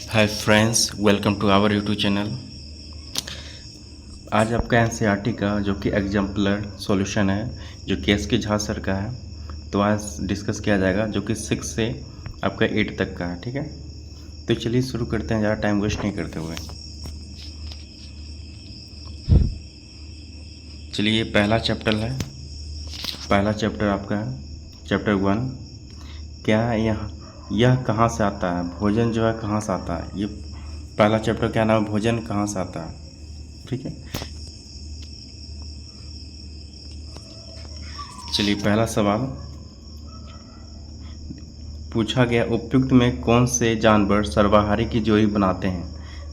Hi friends, welcome to our YouTube channel. आज आपका NCERT का जो कि एग्जाम्पलर सॉल्यूशन है, जो कि एस के झा सर का है, तो आज डिस्कस किया जाएगा, जो कि 6 से आपका 8 तक का है। ठीक है, तो चलिए शुरू करते हैं, ज़्यादा टाइम वेस्ट नहीं करते हुए। चलिए, पहला चैप्टर है, पहला चैप्टर आपका है चैप्टर 1। क्या है यह कहाँ से आता है, भोजन जो है कहाँ से आता है। ये पहला चैप्टर क्या नाम है, भोजन कहाँ से आता है। ठीक है, चलिए पहला सवाल पूछा गया, उपयुक्त में कौन से जानवर सर्वाहारी की जोड़ी बनाते हैं,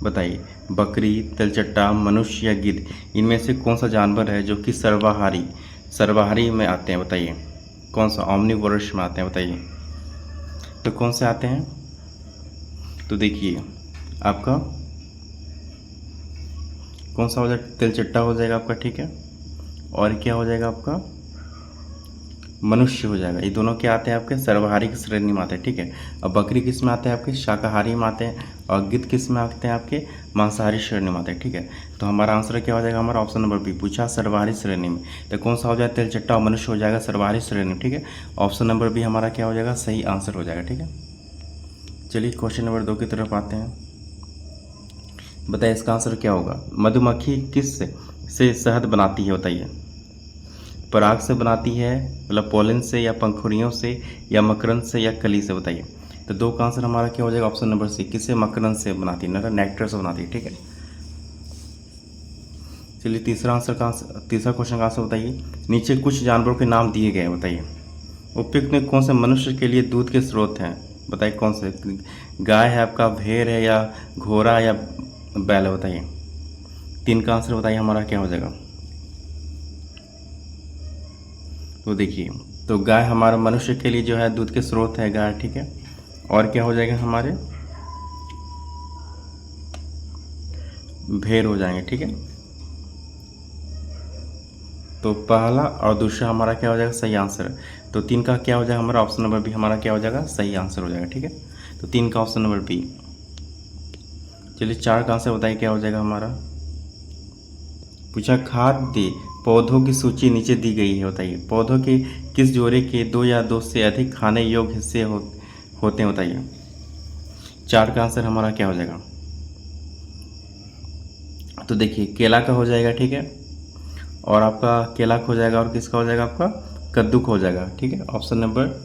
बताइए। बकरी, तिलचट्टा, मनुष्य या गिद्ध, इनमें से कौन सा जानवर है जो कि सर्वाहारी में आते हैं, बताइए। कौन सा ऑमनीवोरस में आते हैं, बताइए। तो कौन से आते हैं, तो देखिए आपका कौन सा हो जाएगा, तिलचट्टा हो जाएगा आपका। ठीक है, और क्या हो जाएगा आपका, मनुष्य हो जाएगा। ये दोनों क्या आते हैं आपके, सर्वाहारी की श्रेणी में आते हैं। ठीक है, और बकरी किस में आते हैं आपके, शाकाहारी में आते हैं, और गिद्ध किस में आते हैं आपके, मांसाहारी श्रेणी में आते हैं। ठीक है, तो हमारा आंसर क्या हो जाएगा, हमारा ऑप्शन नंबर बी पूछा, सर्वाहारी श्रेणी में। तो कौन सा हो जाएगा, तिलचट्टा और मनुष्य हो जाएगा सर्वाहारी श्रेणी में। ठीक है, ऑप्शन नंबर बी हमारा क्या हो जाएगा, सही आंसर हो जाएगा। ठीक है, चलिए क्वेश्चन नंबर 2 की तरफ आते हैं। बताइए इसका आंसर क्या होगा। मधुमक्खी किस से शहद बनाती है, बताइए। पराग से बनाती है, मतलब पोलन से, या पंखुड़ियों से, या मकरंद से, या कली से, बताइए। तो 2 का आंसर हमारा क्या हो जाएगा, ऑप्शन नंबर सी, किससे, मकरंद से बनाती है, नेक्टर से बनाती है। ठीक है, चलिए तीसरा क्वेश्चन का आंसर बताइए। नीचे कुछ जानवरों के नाम दिए गए, बताइए। उपयुक्त में कौन से मनुष्य के लिए दूध के स्रोत हैं, बताइए। कौन से, गाय है आपका, भेड़ है, या घोड़ा, या बैल है, बताइए। 3 का आंसर बताइए हमारा क्या हो जाएगा। तो देखिए, तो गाय हमारा मनुष्य के लिए जो है दूध के स्रोत है गाय। ठीक है, और क्या हो जाएगा, हमारे भेड़ हो जाएंगे। ठीक है, तो पहला और दूसरा हमारा क्या हो जाएगा, सही आंसर। तो 3 का क्या हो जाएगा, हमारा ऑप्शन नंबर बी हमारा क्या हो जाएगा, सही आंसर हो जाएगा। ठीक है, तो 3 का ऑप्शन नंबर बी। चलिए 4 का आंसर बताइए क्या हो जाएगा हमारा। पूछा, खाद्य पौधों की सूची नीचे दी गई है, बताइए। पौधों के किस जोड़े के 2 या 2 से अधिक खाने योग्य हिस्से होते हैं, बताइए। 4 का आंसर हमारा क्या हो जाएगा, तो देखिए केला का हो जाएगा। ठीक है, और आपका केला का हो जाएगा, और किसका हो जाएगा, आपका कद्दू का हो जाएगा। ठीक है, ऑप्शन नंबर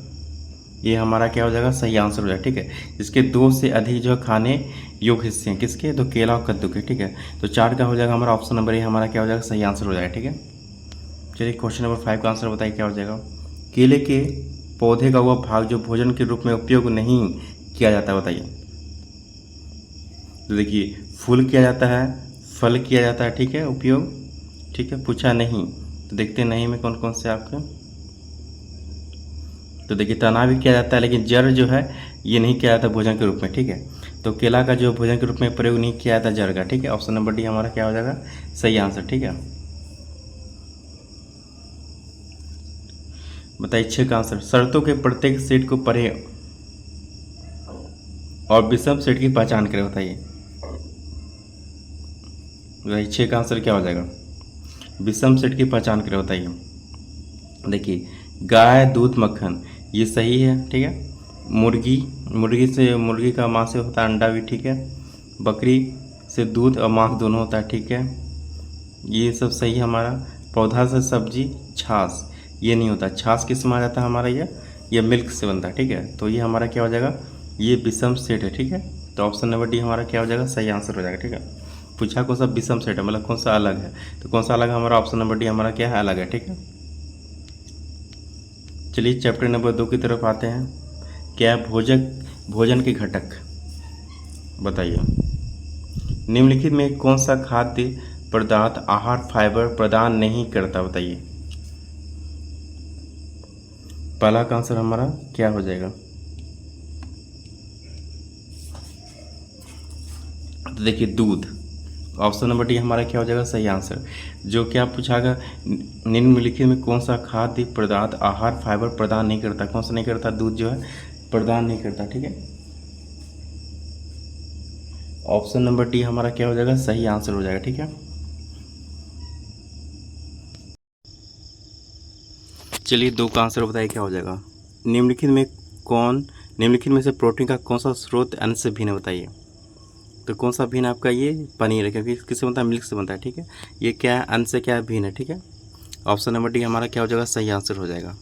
ये हमारा क्या हो जाएगा, सही आंसर हो जाएगा। ठीक है, इसके 2 से अधिक जो है खाने योग्य हिस्से हैं, किसके, तो केला और कद्दू के। ठीक है, तो 4 का हो जाएगा हमारा ऑप्शन नंबर ये हमारा क्या हो जाएगा, सही आंसर हो जाएगा। ठीक है, चलिए क्वेश्चन नंबर 5 का आंसर बताइए क्या हो जाएगा। केले के पौधे का वह भाग जो भोजन के रूप में उपयोग नहीं किया जाता, बताइए। तो देखिए, फूल किया जाता है, फल किया जाता है, ठीक है, उपयोग। ठीक है, पूछा नहीं, तो देखते हैं नहीं में कौन कौन से आपके। तो देखिए, तना भी किया जाता है, लेकिन जड़ जो है ये नहीं किया जाता भोजन के रूप में। ठीक है, तो केला का जो भोजन के रूप में प्रयोग नहीं किया जाता जड़ का। ठीक है, ऑप्शन नंबर डी हमारा क्या हो जाएगा, सही आंसर। ठीक है, बताइए 6 का आंसर। शर्तों के प्रत्येक सेट को पढ़ें और विषम सेट की पहचान करें, बताइए। बताइए 6 का आंसर क्या हो जाएगा, विषम सेट की पहचान करें, बताइए। देखिए, गाय, दूध, मक्खन, ये सही है। ठीक है, मुर्गी का मांस से होता है अंडा भी। ठीक है, बकरी से दूध और मांस दोनों होता है। ठीक है, ये सब सही है हमारा। पौधा से सब्जी, छाछ, ये नहीं होता। छाछ किस में आ जाता है हमारा, ये मिल्क से बनता है। ठीक है, तो ये हमारा क्या हो जाएगा, ये विषम सेट है। ठीक है, तो ऑप्शन नंबर डी हमारा क्या हो जाएगा, सही आंसर हो जाएगा। ठीक है, पूछा कौन सा विषम सेट है, मतलब कौन सा अलग है, तो कौन सा अलग है, हमारा ऑप्शन नंबर डी हमारा क्या है, अलग है। ठीक है, चलिए चैप्टर नंबर 2 की तरफ आते हैं। क्या है भोजन के घटक, बताइए। निम्नलिखित में कौन सा खाद्य पदार्थ आहार फाइबर प्रदान नहीं करता, बताइए। पहला का आंसर हमारा क्या हो जाएगा, तो देखिए दूध। ऑप्शन नंबर डी हमारा क्या हो जाएगा, सही आंसर। जो क्या पूछागा, निम्नलिखित में कौन सा खाद्य पदार्थ आहार फाइबर प्रदान नहीं करता, कौन सा नहीं करता, दूध जो है प्रदान नहीं करता। ठीक है, ऑप्शन नंबर डी हमारा क्या हो जाएगा, सही आंसर हो जाएगा। ठीक है, चलिए 2 का आंसर बताइए क्या हो जाएगा। निम्नलिखित में से प्रोटीन का कौन सा स्रोत अन्न से भिन्न है, बताइए। तो कौन सा भिन्न आपका, ये पनीर है, क्योंकि किससे बनता है, मिल्क से बनता है। ठीक है, ये क्या है, अन्न से क्या है, भिन्न है। ठीक है, ऑप्शन नंबर डी हमारा क्या हो जाएगा, सही आंसर हो जाएगा।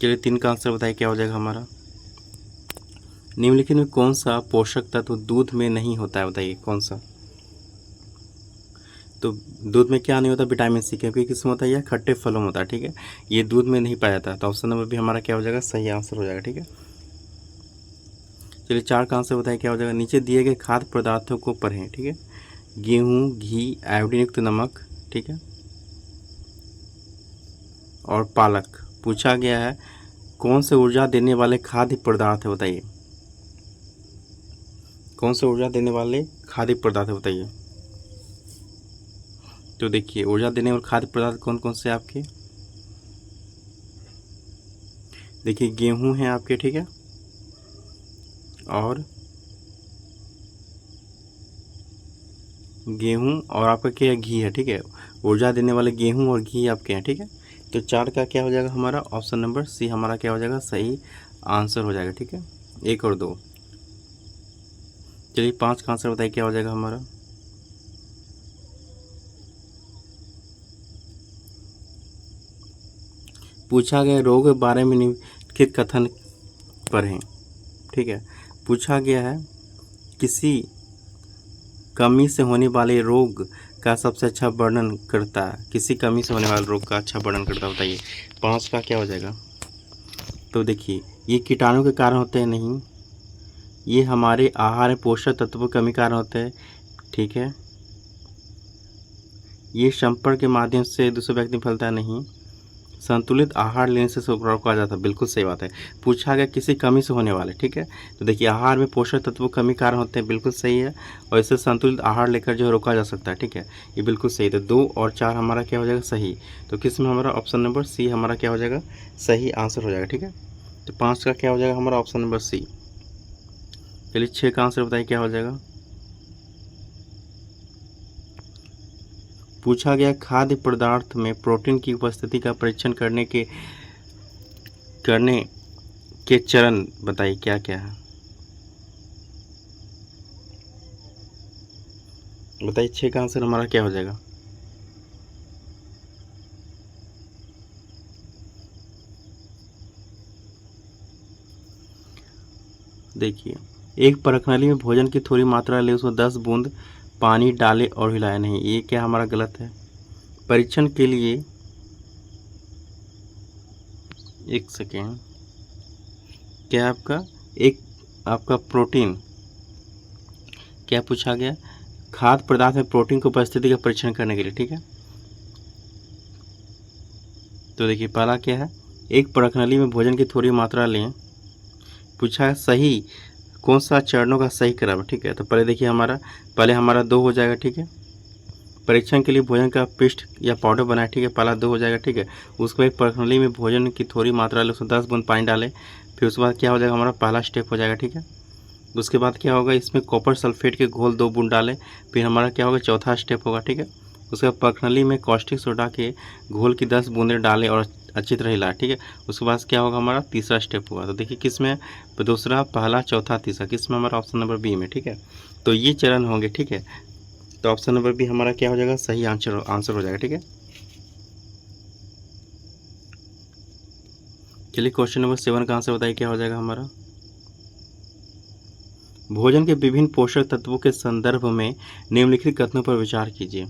चलिए 3 का आंसर बताइए क्या हो जाएगा हमारा। निम्नलिखित में कौन सा पोषक तत्व दूध में नहीं होता है, बताइए कौन सा। तो दूध में क्या नहीं होता, विटामिन सी, क्योंकि किसमें होता है, यह खट्टे फलों में होता है। ठीक है, ये दूध में नहीं पाया जाता। तो ऑप्शन नंबर भी हमारा क्या हो जाएगा, सही आंसर हो जाएगा। ठीक है, चलिए 4 का आंसर बताइए क्या हो जाएगा। नीचे दिए गए खाद्य पदार्थों को पढ़ें। ठीक है, गेहूँ, घी, आयोडीन युक्त नमक, ठीक है, और पालक। पूछा गया है कौन से ऊर्जा देने वाले खाद्य पदार्थ है, बताइए। कौन से ऊर्जा देने वाले खाद्य पदार्थ है, बताइए। तो देखिए ऊर्जा देने वाले खाद्य पदार्थ कौन कौन से आपके, देखिए गेहूं है आपके, ठीक है, और गेहूं और आपका क्या है, घी है। ठीक है, ऊर्जा देने वाले गेहूं और घी आपके हैं। ठीक है, तो 4 का क्या हो जाएगा हमारा, ऑप्शन नंबर सी हमारा क्या हो जाएगा, सही आंसर हो जाएगा। ठीक है, 1 और 2। चलिए 5 का आंसर बताइए क्या हो जाएगा हमारा। पूछा गया रोग के बारे में निम्नलिखित कथन पढ़ें। ठीक है, पूछा गया है किसी कमी से होने वाले रोग का सबसे अच्छा वर्णन करता है, किसी कमी से होने वाले रोग का अच्छा वर्णन करता है, बताइए। 5 का क्या हो जाएगा। तो देखिए ये कीटाणु के कारण होते हैं, नहीं, ये हमारे आहार में पोषक तत्वों की कमी कारण होते हैं। ठीक है, ये संपर्क के माध्यम से दूसरे व्यक्ति में फैलता है, नहीं, संतुलित आहार लेने से रोका जाता है, बिल्कुल सही बात है। पूछा गया किसी कमी से होने वाले, ठीक है, तो देखिए आहार में पोषक तत्वों की कमी कारण होते हैं, बिल्कुल सही है, और इससे संतुलित आहार लेकर जो है रोका जा सकता है। ठीक है, ये बिल्कुल सही। तो 2 और 4 हमारा क्या हो जाएगा, सही। तो किस में हमारा ऑप्शन नंबर सी हमारा क्या हो जाएगा, सही आंसर हो जाएगा। ठीक है, तो 5 का क्या हो जाएगा हमारा, ऑप्शन नंबर सी। चलिए 6 का आंसर बताइए क्या हो जाएगा। पूछा गया खाद्य पदार्थ में प्रोटीन की उपस्थिति का परीक्षण करने के चरण बताइए क्या क्या है, बताइए। 6 का आंसर हमारा क्या हो जाएगा। देखिए एक परखनली में भोजन की थोड़ी मात्रा ले, उसमें 10 बूंद पानी डाले और हिलाया नहीं, ये क्या हमारा गलत है। परीक्षण के लिए, एक सेकेंड, क्या आपका प्रोटीन, क्या पूछा गया, खाद्य पदार्थ में प्रोटीन की उपस्थिति का परीक्षण करने के लिए। ठीक है, तो देखिए पहला क्या है, एक परखनली में भोजन की थोड़ी मात्रा लें। पूछा है सही कौन सा चरणों का सही क्रम। ठीक है, तो पहले हमारा 2 हो जाएगा। ठीक है, परीक्षण के लिए भोजन का पेस्ट या पाउडर बनाए। ठीक है, पहला 2 हो जाएगा। ठीक है, उसको एक परखनली में भोजन की थोड़ी मात्रा ले, उसमें 10 बूंद पानी डालें। फिर उसके बाद क्या हो जाएगा, हमारा पहला स्टेप हो जाएगा। ठीक है, उसके बाद क्या होगा, इसमें कॉपर सल्फेट के घोल 2 बूंद डालें। फिर हमारा क्या होगा, चौथा स्टेप होगा। ठीक है, उसके बाद परखनली में कॉस्टिक सोडा के घोल की 10 बूंदें डालें और अच्छी तरह हिलाएं। ठीक है, उसके बाद क्या होगा, हमारा तीसरा स्टेप होगा। तो देखिए किस में, दूसरा, पहला, चौथा, तीसरा, किस में, हमारा ऑप्शन नंबर बी में। ठीक है, तो ये चरण होंगे। ठीक है, तो ऑप्शन नंबर बी हमारा क्या हो जाएगा, सही आंसर हो जाएगा। ठीक है, चलिए क्वेश्चन नंबर 7 का आंसर बताइए क्या हो जाएगा हमारा। भोजन के विभिन्न पोषक तत्वों के संदर्भ में निम्नलिखित कथनों पर विचार कीजिए।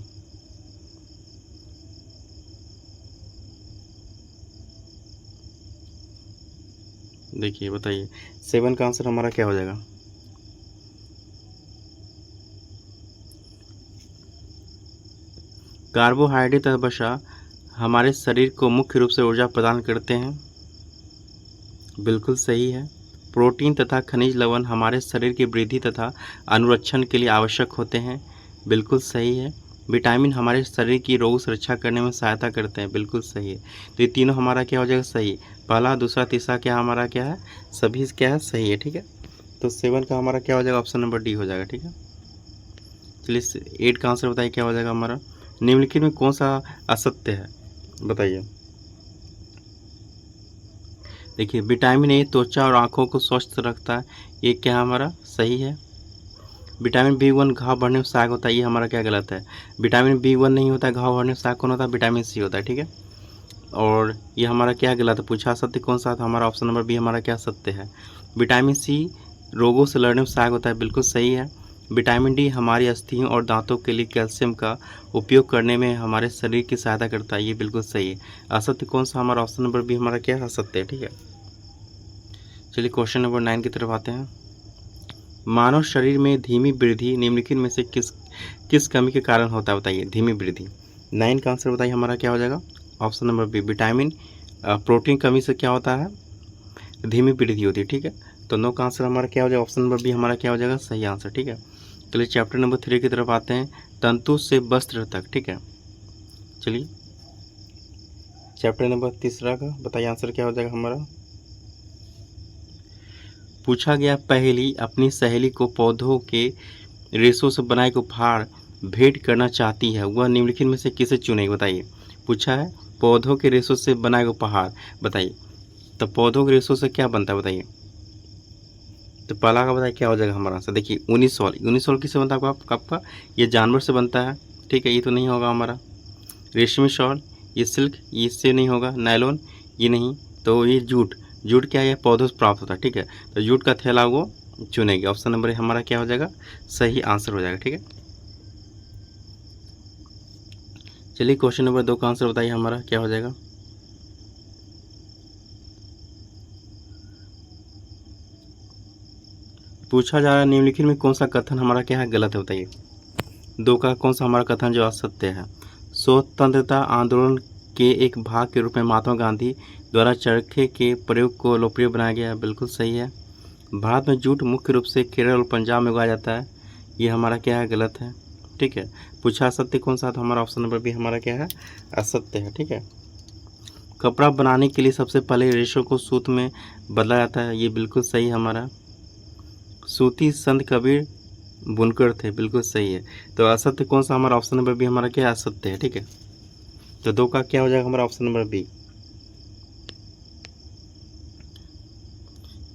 देखिए बताइए 7 का आंसर हमारा क्या हो जाएगा। कार्बोहाइड्रेट तथा वसा हमारे शरीर को मुख्य रूप से ऊर्जा प्रदान करते हैं, बिल्कुल सही है। प्रोटीन तथा खनिज लवण हमारे शरीर की वृद्धि तथा अनुरक्षण के लिए आवश्यक होते हैं, बिल्कुल सही है। विटामिन हमारे शरीर की रोग सुरक्षा करने में सहायता करते हैं, बिल्कुल सही है। तो ये तीनों हमारा क्या हो जाएगा, सही। पहला, दूसरा, तीसरा क्या हमारा क्या है, सभी क्या है, सही है। ठीक है, तो 7 का हमारा क्या हो जाएगा, ऑप्शन नंबर डी हो जाएगा। ठीक है, चलिए 8 का आंसर बताइए क्या हो जाएगा हमारा। निम्नलिखित में कौन सा असत्य है, बताइए। देखिए विटामिन ए त्वचा और आंखों को स्वस्थ रखता है, ये क्या हमारा सही है। विटामिन B1 घाव भरने में सहायक होता है, ये हमारा क्या गलत है। विटामिन B1 नहीं होता है, घाव भरने में सहायक कौन होता है, विटामिन सी होता है। ठीक है, और ये हमारा क्या गलत है, पूछा सत्य कौन सा था, हमारा ऑप्शन नंबर बी हमारा क्या सत्य है। विटामिन सी रोगों से लड़ने में सहायक होता है, बिल्कुल सही है। विटामिन डी हमारी अस्थियों और दांतों के लिए कैल्शियम का उपयोग करने में हमारे शरीर की सहायता करता है, ये बिल्कुल सही है। असत्य कौन सा, हमारा ऑप्शन नंबर बी हमारा क्या है, असत्य है। ठीक है, चलिए क्वेश्चन नंबर 9 की तरफ आते हैं। मानव शरीर में धीमी वृद्धि निम्नलिखित में से किस कमी के कारण होता है, बताइए। धीमी वृद्धि, 9 का आंसर बताइए हमारा क्या हो जाएगा, option number B vitamin protein कमी से क्या होता है, धीमी वृद्धि होती है। ठीक है, तो 9 का आंसर हमारा क्या हो जाएगा, ऑप्शन नंबर बी हमारा क्या हो जाएगा, सही आंसर। ठीक है, चलिए चैप्टर नंबर 3 की तरफ आते हैं, तंतु से वस्त्र तक। ठीक है, चलिए चैप्टर नंबर 3 का बताइए आंसर क्या हो जाएगा हमारा। पूछा गया पहेली अपनी सहेली को पौधों के रेशों से बनाए उपहार भेंट करना चाहती है, वह निम्नलिखित में से किसे चुनेगी, बताइए। पूछा है पौधों के रेशों से बनाए उपहार, बताइए। तो पौधों के रेशों से क्या बनता है, बताइए। तो पहला का बताइए क्या हो जाएगा हमारा आंसर। देखिए यूनिसॉल, यूनिसॉल किससे बनता है आपका, ये जानवर से बनता है। ठीक है, ये तो नहीं होगा हमारा। रेशमी शॉल, ये सिल्क, ये इससे नहीं होगा। नायलॉन, ये नहीं। तो ये जूट, जूट क्या है, पौधों से प्राप्त होता है। ठीक है, तो जूट का थैला वो चुनेगी, ऑप्शन नंबर हमारा क्या हो जाएगा, सही आंसर हो जाएगा। ठीक है, चलिए क्वेश्चन नंबर 2 का आंसर बताइए हमारा क्या हो जाएगा। पूछा जा रहा है निम्नलिखित में कौन सा कथन हमारा क्या है, गलत है, बताइए। 2 का कौन सा हमारा कथन जो असत्य है। स्वतंत्रता आंदोलन के एक भाग के रूप में महात्मा गांधी द्वारा चरखे के प्रयोग को लोकप्रिय बनाया गया, बिल्कुल सही है। भारत में जूट मुख्य रूप से केरल और पंजाब में उगाया जाता है, ये हमारा क्या है, गलत है। ठीक है, पूछा असत्य कौन सा, तो हमारा ऑप्शन नंबर बी हमारा क्या है, असत्य है। ठीक है, कपड़ा बनाने के लिए सबसे पहले रेशों को सूत में बदला जाता है, ये बिल्कुल सही हमारा। सूती संत कबीर बुनकर थे, बिल्कुल सही है। तो असत्य कौन सा, हमारा ऑप्शन नंबर बी हमारा क्या है, असत्य है। ठीक है, तो 2 का क्या हो जाएगा हमारा ऑप्शन नंबर बी।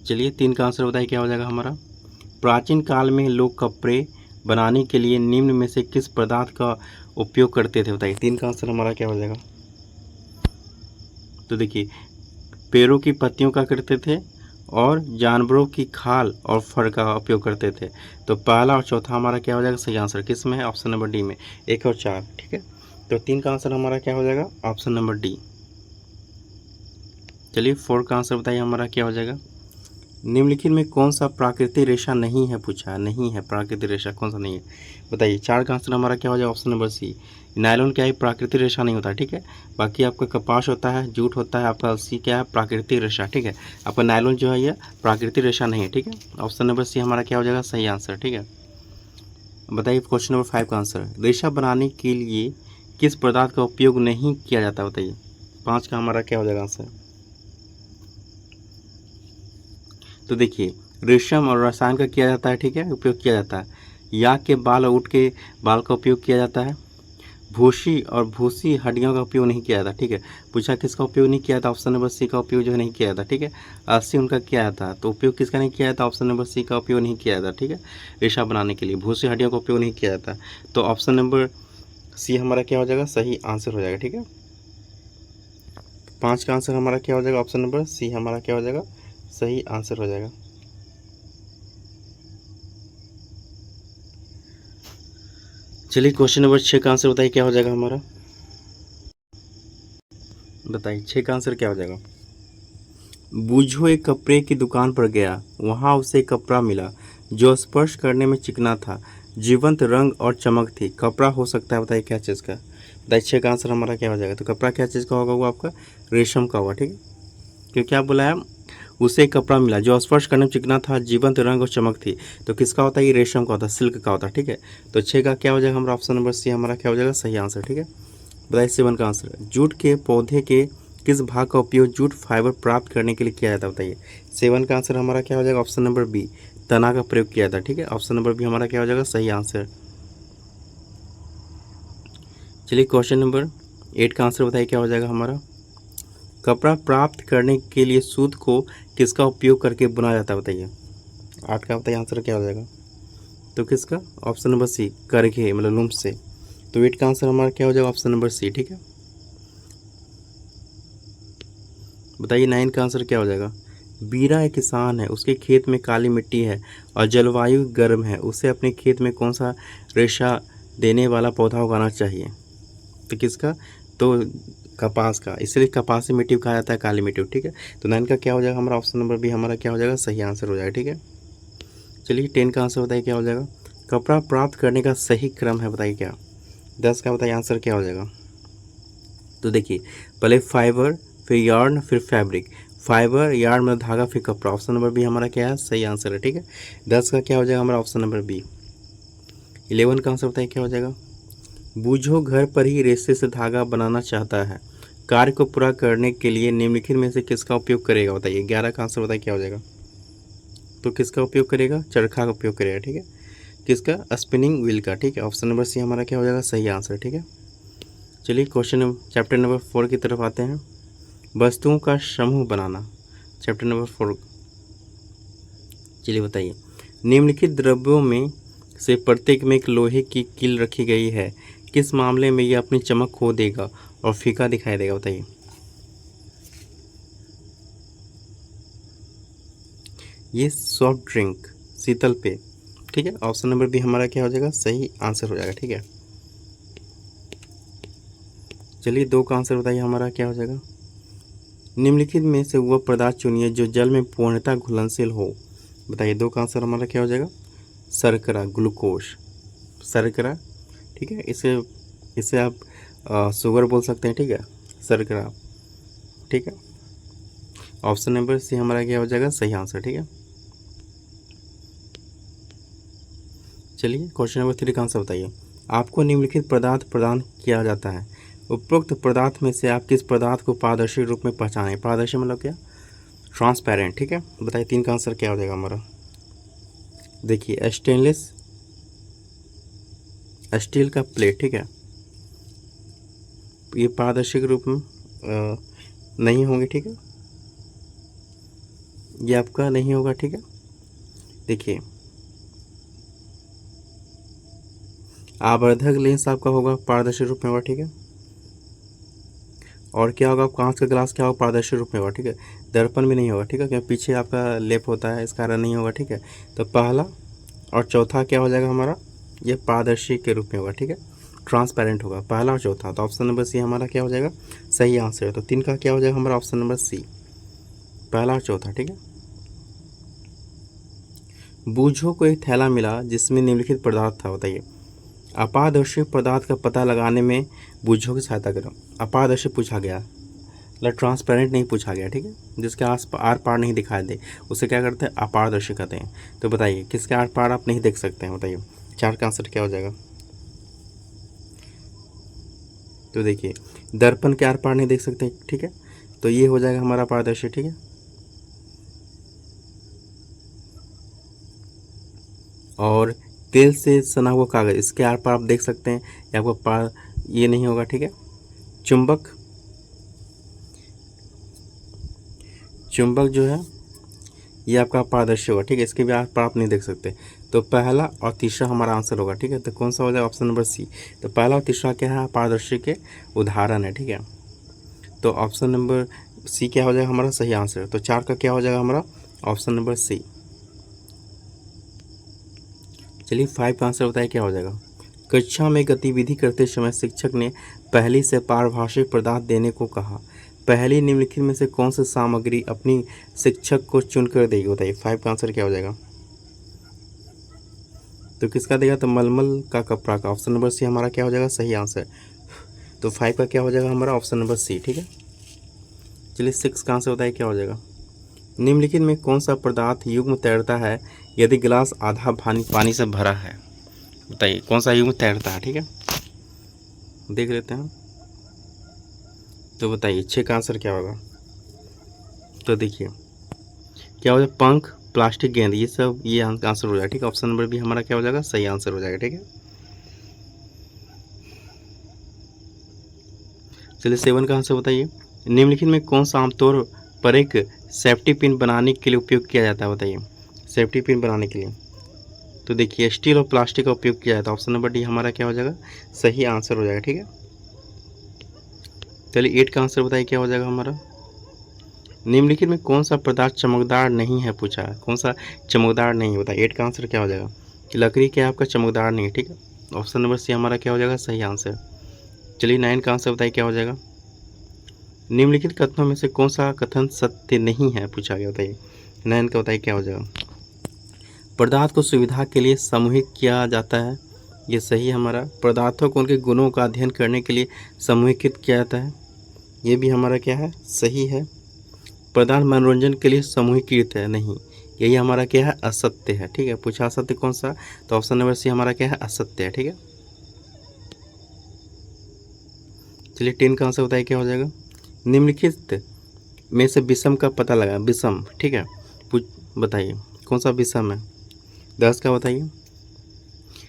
चलिए 3 का आंसर बताइए क्या हो जाएगा हमारा। प्राचीन काल में लोग कपड़े बनाने के लिए निम्न में से किस पदार्थ का उपयोग करते थे, बताइए। 3 का आंसर हमारा क्या हो जाएगा। तो देखिए पेड़ों की पत्तियों का करते थे और जानवरों की खाल और फर का उपयोग करते थे। तो पहला और चौथा हमारा क्या हो जाएगा, सही आंसर किस में है, ऑप्शन नंबर डी में, 1 और 4। ठीक है, तो 3 का आंसर हमारा क्या हो जाएगा, ऑप्शन नंबर डी। चलिए 4 का आंसर बताइए हमारा क्या हो जाएगा। निम्नलिखित में कौन सा प्राकृतिक रेशा नहीं है, पूछा नहीं है, प्राकृतिक रेशा कौन सा नहीं है, बताइए। 4 का आंसर हमारा क्या हो जाएगा, ऑप्शन नंबर सी। नायलॉन क्या है, प्राकृतिक रेशा नहीं होता। ठीक है, बाकी आपका कपास होता है, जूट होता है, आपका सी क्या है, प्राकृतिक रेशा। ठीक है, आपका नायलॉन जो है ये प्राकृतिक रेशा नहीं है। ठीक है, ऑप्शन नंबर सी हमारा क्या हो जाएगा, सही आंसर। ठीक है, बताइए क्वेश्चन नंबर 5 का आंसर। रेशा बनाने के लिए किस पदार्थ का उपयोग नहीं किया जाता, बताइए। 5 का हमारा क्या हो जाएगा आंसर। तो देखिए रेशम और रसायन का किया जाता है, ठीक है, उपयोग किया जाता है। याक के बाल और ऊँट के बाल का उपयोग किया जाता है। भूसी और भूसी हड्डियों का उपयोग नहीं किया जाता। ठीक है, पूछा किसका उपयोग नहीं किया जाता, ऑप्शन नंबर सी का उपयोग जो है नहीं किया जाता। ठीक है, अस्सी उनका किया जाता, तो उपयोग किसका नहीं किया जाता, ऑप्शन नंबर सी का उपयोग नहीं किया जाता। ठीक है, रेशा बनाने के लिए भूसी हड्डियों का उपयोग नहीं किया जाता, तो ऑप्शन नंबर सी हमारा क्या हो जाएगा, सही आंसर हो जाएगा। ठीक है, 5 का आंसर हमारा क्या हो जाएगा, ऑप्शन नंबर सी हमारा क्या हो जाएगा, सही आंसर हो जाएगा। चलिए क्वेश्चन नंबर 6 का आंसर बताइए क्या हो जाएगा हमारा, बताइए 6 का आंसर क्या हो जाएगा। बूझो एक कपड़े की दुकान पर गया, वहां उसे कपड़ा मिला जो स्पर्श करने में चिकना था, जीवंत रंग और चमक थी। कपड़ा हो सकता है, बताइए क्या चीज़ का। बताइए 6 का आंसर हमारा क्या हो जाएगा। तो कपड़ा क्या चीज़ का होगा, वो आपका रेशम का होगा। ठीक है, क्योंकि आप बोला है उसे एक कपड़ा मिला जो स्पर्श करने में चिकना था, जीवंत रंग और चमक थी, तो किसका होता है, ये रेशम का होता है, सिल्क का होता है। ठीक है, तो 6 का क्या हो जाएगा हमारा, ऑप्शन नंबर सी हमारा क्या हो जाएगा, सही आंसर। ठीक है, बताइए 7 का आंसर। जूट के पौधे के किस भाग का उपयोग जूट फाइबर प्राप्त करने के लिए किया जाता है, बताइए। 7 का आंसर हमारा क्या हो जाएगा, ऑप्शन नंबर बी, तना का प्रयोग किया था, ठीक है। ऑप्शन नंबर बी हमारा क्या हो जाएगा सही आंसर। चलिए क्वेश्चन नंबर 8 का आंसर बताइए क्या हो जाएगा हमारा। कपड़ा प्राप्त करने के लिए सूत को किसका उपयोग करके बुना जाता है बताइए। 8 का बताइए आंसर क्या हो जाएगा। तो किसका, ऑप्शन नंबर सी, करघे मतलब लूम से। तो 8 का आंसर हमारा क्या हो जाएगा ऑप्शन नंबर सी, ठीक है। बताइए 9 का आंसर क्या हो जाएगा। बीरा एक किसान है, उसके खेत में काली मिट्टी है और जलवायु गर्म है, उसे अपने खेत में कौन सा रेशा देने वाला पौधा उगाना चाहिए। तो किसका, तो कपास का, इसलिए कपासी मिट्टी को कहा जाता है काली मिट्टी, ठीक है। तो 9 का क्या हो जाएगा हमारा ऑप्शन नंबर बी हमारा क्या हो जाएगा सही आंसर हो जाएगा, ठीक है। चलिए 10 का आंसर बताइए क्या हो जाएगा। कपड़ा प्राप्त करने का सही क्रम है बताइए क्या। 10 का बताइए आंसर क्या हो जाएगा। तो देखिए पहले फाइबर, फिर यार्न, फिर फैब्रिक। फाइबर, यार्न मतलब धागा, फिर कपड़ा। ऑप्शन नंबर बी हमारा क्या है सही आंसर है, ठीक है। 10 का क्या हो जाएगा हमारा ऑप्शन नंबर बी। 11 का आंसर बताइए क्या हो जाएगा। बूझो घर पर ही रेशे से धागा बनाना चाहता है, कार्य को पूरा करने के लिए निम्नलिखित में से किसका उपयोग करेगा बताइए। 11 का आंसर बताइए क्या हो जाएगा। तो किसका उपयोग करेगा, चरखा का उपयोग करेगा, ठीक है। किसका, स्पिनिंग व्हील का, ठीक है। ऑप्शन नंबर सी हमारा क्या हो जाएगा सही आंसर, ठीक है। चलिए क्वेश्चन चैप्टर नंबर 4 की तरफ आते हैं। वस्तुओं का समूह बनाना, चैप्टर नंबर 4। चलिए बताइए निम्नलिखित द्रव्यों में से प्रत्येक में एक लोहे की कील रखी गई है, किस मामले में यह अपनी चमक खो देगा और फीका दिखाई देगा बताइए। ये सॉफ्ट ड्रिंक, शीतल पेय, ठीक है। ऑप्शन नंबर बी हमारा क्या हो जाएगा सही आंसर हो जाएगा, ठीक है। चलिए 2 का आंसर बताइए हमारा क्या हो जाएगा। निम्नलिखित में से वह पदार्थ चुनिए जो जल में पूर्णतः घुलनशील हो। बताइए 2 का आंसर हमारा क्या हो जाएगा, शर्करा, ग्लूकोज, शर्करा, ठीक है। इसे इसे आप शुगर बोल सकते हैं, ठीक है, शर्करा, ठीक है। ऑप्शन नंबर सी हमारा क्या हो जाएगा सही आंसर, ठीक है। चलिए क्वेश्चन नंबर 3 का आंसर बताइए। आपको निम्नलिखित पदार्थ प्रदान किया जाता है, उपरोक्त पदार्थ में से आप किस पदार्थ को पारदर्शी रूप में पहचानें। पारदर्शी मतलब क्या, ट्रांसपेरेंट, ठीक है। बताइए 3 का आंसर क्या हो जाएगा हमारा। देखिए स्टेनलेस स्टील का प्लेट, ठीक है, ये पारदर्शी रूप में नहीं होंगे, ठीक है, ये आपका नहीं होगा, ठीक है। देखिए आवर्धक लेंस आपका होगा पारदर्शी रूप में होगा, ठीक है। और क्या होगा, कांच का ग्लास क्या होगा पारदर्शी रूप में होगा, ठीक है। दर्पण भी नहीं होगा, ठीक है, क्योंकि पीछे आपका लेप होता है इस कारण नहीं होगा, ठीक है। तो पहला और चौथा क्या हो जाएगा हमारा, ये पारदर्शी के रूप में होगा, ठीक है, ट्रांसपेरेंट होगा पहला और चौथा। तो ऑप्शन नंबर सी हमारा क्या हो जाएगा सही आंसर है। तो 3 का क्या हो जाएगा हमारा ऑप्शन नंबर सी, पहला और चौथा, ठीक है। बूझो को एक थैला मिला जिसमें निम्नलिखित पदार्थ था बताइए। अपारदर्शी पदार्थ का पता लगाने में बूझो की सहायता करो। अपारदर्शी पूछा गया, मतलब ट्रांसपेरेंट नहीं पूछा गया, ठीक है, जिसके आर पार नहीं दिखाई दे उसे क्या करते हैं अपारदर्शी कहते हैं। तो बताइए किसके आर पार आप नहीं देख सकते हैं बताइए। 4 का आंसर क्या हो जाएगा। तो देखिए दर्पण के आर पार नहीं देख सकते, ठीक है, तो ये हो जाएगा हमारा पारदर्शी, ठीक है। और तेल से सना हुआ कागज, इसके आर पार आप देख सकते हैं, ये आपको पार ये नहीं होगा, ठीक है। चुंबक, चुंबक जो है ये आपका पारदर्शी होगा, ठीक है, इसके भी आर पार आप नहीं देख सकते। तो पहला और तीसरा हमारा आंसर होगा, ठीक है। तो कौन सा हो जाएगा ऑप्शन नंबर सी। तो पहला और तीसरा क्या है पारदर्शी के उदाहरण है, ठीक है। तो ऑप्शन नंबर सी क्या हो जाएगा हमारा सही आंसर। तो 4 का क्या हो जाएगा हमारा ऑप्शन नंबर सी। चलिए 5 का आंसर बताइए क्या हो जाएगा। कक्षा में गतिविधि करते समय शिक्षक ने पहली से पारिभाषिक पदार्थ देने को कहा, पहली निम्नलिखित में से कौन सी सामग्री अपनी शिक्षक को चुनकर देगी बताइए। 5 का आंसर क्या हो जाएगा। तो किसका देगा, तो मलमल का कपड़ा का। ऑप्शन नंबर सी हमारा क्या हो जाएगा सही आंसर। तो 5 का क्या हो जाएगा हमारा ऑप्शन नंबर सी, ठीक है। चलिए 6 का आंसर बताइए क्या हो जाएगा। निम्नलिखित में कौन सा पदार्थ युग्म तैरता है यदि गिलास आधा पानी से भरा है। बताइए कौन सा युग्म तैरता है, ठीक है, देख लेते हैं। तो बताइए 6 का आंसर क्या होगा। तो देखिए क्या हो जाए, पंख, प्लास्टिक गेंद, ये सब ये आंसर हो जाएगा, ठीक है। ऑप्शन नंबर बी हमारा क्या हो जाएगा, सही आंसर हो जाएगा, ठीक है। चलिए 7 का आंसर बताइए। निम्नलिखित में कौन सा आमतौर पर एक सेफ्टी पिन बनाने के लिए उपयोग किया जाता है, बताइए। सेफ्टी पिन बनाने के लिए तो देखिए स्टील और प्लास्टिक का उपयोग किया जाता है। ऑप्शन नंबर डी हमारा क्या हो जाएगा, सही आंसर हो जाएगा, ठीक है। चलिए 8 का आंसर बताइए क्या हो जाएगा हमारा। निम्नलिखित में कौन सा पदार्थ चमकदार नहीं है, पूछा है, कौन सा चमकदार नहीं है, बताइए। 8 का आंसर क्या हो जाएगा कि लकड़ी क्या आपका चमकदार नहीं है, ठीक है। ऑप्शन नंबर सी हमारा क्या हो जाएगा, सही आंसर। चलिए 9 का आंसर बताइए क्या हो जाएगा। निम्नलिखित कथनों में से कौन सा कथन सत्य नहीं है, पूछा गया, बताइए। 9 का बताइए क्या हो जाएगा। पदार्थ को सुविधा के लिए समूहित किया जाता है, ये सही है हमारा। पदार्थों को उनके गुणों का अध्ययन करने के लिए समूहीकृत किया जाता है, ये भी हमारा क्या है, सही है। पदार्थ मनोरंजन के लिए समूहीकृत है, नहीं, यही हमारा क्या है, असत्य है, ठीक है। पूछा असत्य कौन सा, तो ऑप्शन नंबर सी हमारा क्या है, असत्य है, ठीक है। चलिए 10 का आंसर बताइए क्या हो जाएगा। निम्नलिखित में से विषम का पता लगा, विषम, ठीक है। बताइए कौन सा विषम है। 10 का बताइए।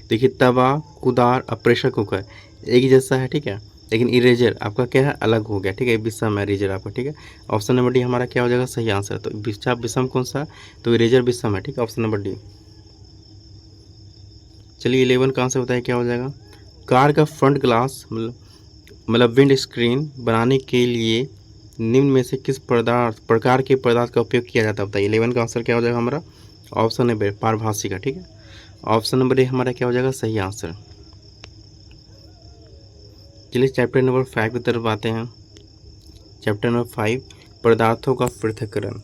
देखिए तवा, कुदार और प्रेशर कुकर एक ही जैसा है, ठीक है, लेकिन इरेजर आपका क्या है, अलग हो गया, ठीक है। विषम है इरेजर आपका, ठीक है। ऑप्शन नंबर डी हमारा क्या हो जाएगा, सही आंसर। तो विषम कौन सा, तो इरेजर विषम है, ठीक है। Option number D. चलिए 11 का आंसर बताइए क्या हो जाएगा। कार का फ्रंट ग्लास मतलब विंड स्क्रीन बनाने के लिए निम्न में से किस प्रकार के पदार्थ का उपयोग किया जाता है, बताइए। 11 का आंसर क्या हो जाएगा हमारा, ऑप्शन नंबर पारभासी का, ठीक है। ऑप्शन नंबर ए हमारा क्या हो जाएगा, सही आंसर। चलिए चैप्टर नंबर 5 की तरफ आते हैं। चैप्टर नंबर 5 पदार्थों का पृथक्करण।